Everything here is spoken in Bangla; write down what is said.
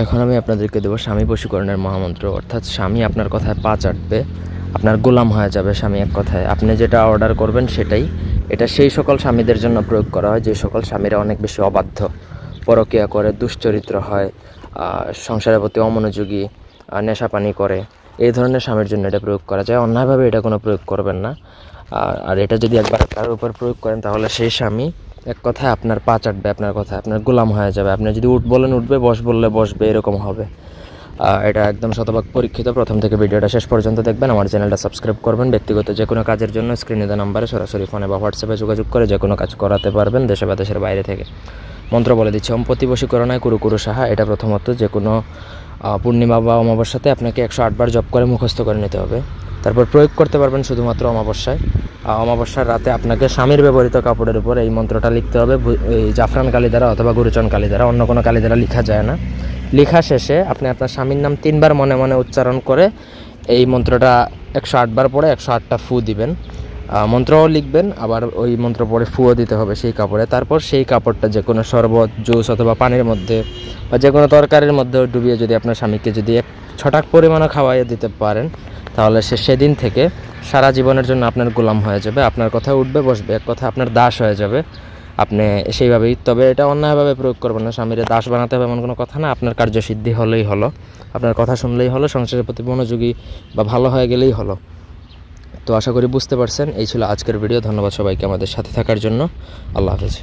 এখন আমি আপনাদেরকে দেবো স্বামী বশীকরণের মহামন্ত্র। অর্থাৎ স্বামী আপনার কথায় পা চাটবে, আপনার গোলাম হয়ে যাবে স্বামী এক কথায়। আপনি যেটা অর্ডার করবেন সেটাই। এটা সেই সকল স্বামীদের জন্য প্রয়োগ করা হয় যে সকল স্বামীরা অনেক বেশি অবাধ্য, পরকীয়া করে, দুশ্চরিত্র হয়, সংসারের প্রতি অমনোযোগী, নেশাপানি করে। এই ধরনের স্বামীর জন্য এটা প্রয়োগ করা যায়। অন্যায়ভাবে এটা কোনো প্রয়োগ করবেন না। আর এটা যদি একবার কারোর উপর প্রয়োগ করেন তাহলে সেই স্বামী এক কথায় আপনার পা চাটবে, আপনার কথায় আপনার গোলাম হয়ে যাবে। আপনি যদি উঠ বলেন উঠবে, বস বললে বসবে, এরকম হবে। এটা একদম শতভাগ পরীক্ষিত। প্রথম থেকে ভিডিওটা শেষ পর্যন্ত দেখবেন। আমার চ্যানেলটা সাবস্ক্রাইব করবেন। ব্যক্তিগত যে কোনো কাজের জন্য স্ক্রিনে দেওয়া নাম্বারে সরাসরি ফোনে বা হোয়াটসঅ্যাপে যোগাযোগ করে যে কোনো কাজ করাতে পারবেন, দেশে বা দেশের বাইরে থেকে। মন্ত্র বলে দিচ্ছি, ওম প্রতি বশীকরণায় কুরু কুরু সাহা। এটা প্রথমত যে কোনো পূর্ণিমা বা অমাবস্যাতে আপনাকে 108 বার জপ করে মুখস্থ করে নিতে হবে। তারপর প্রয়োগ করতে পারবেন শুধুমাত্র অমাবস্যায়। অমাবস্যার রাতে আপনাকে স্বামীর ব্যবহৃত কাপড়ের উপর এই মন্ত্রটা লিখতে হবে, এই জাফরান কালি দ্বারা অথবা গুরুচন কালি দ্বারা, অন্য কোনো কালি দ্বারা লেখা যায় না। লেখা শেষে আপনি আপনার স্বামীর নাম 3 বার মনে মনে উচ্চারণ করে এই মন্ত্রটা 108 বার পরে 108টা ফু দিবেন। মন্ত্রও লিখবেন, আবার ওই মন্ত্র পরে ফুও দিতে হবে সেই কাপড়ে। তারপর সেই কাপড়টা যে কোনো শরবত, জুস অথবা পানির মধ্যে বা যে কোনো তরকারির মধ্যে ডুবিয়ে যদি আপনার স্বামীকে যদি 1 ছটাক পরিমাণও খাওয়াইয়ে দিতে পারেন তাহলে সে সেদিন থেকে সারা জীবনের জন্য আপনার গোলাম হয়ে যাবে, আপনার কথা উঠবে বসবে, এক কথা আপনার দাস হয়ে যাবে। আপনি সেইভাবেই, তবে এটা অন্যায়ভাবে প্রয়োগ করবেন না। স্বামীর দাস বানাতে হবে এমন কোনো কথা না। আপনার কার্যসিদ্ধি হলেই হলো, আপনার কথা শুনলেই হলো, সংসারের প্রতি মনোযোগী বা ভালো হয়ে গেলেই হলো। তো আশা করি বুঝতে পারছেন। এই ছিল আজকের ভিডিও। ধন্যবাদ সবাইকে আমাদের সাথে থাকার জন্য। আল্লাহ হাফেজ।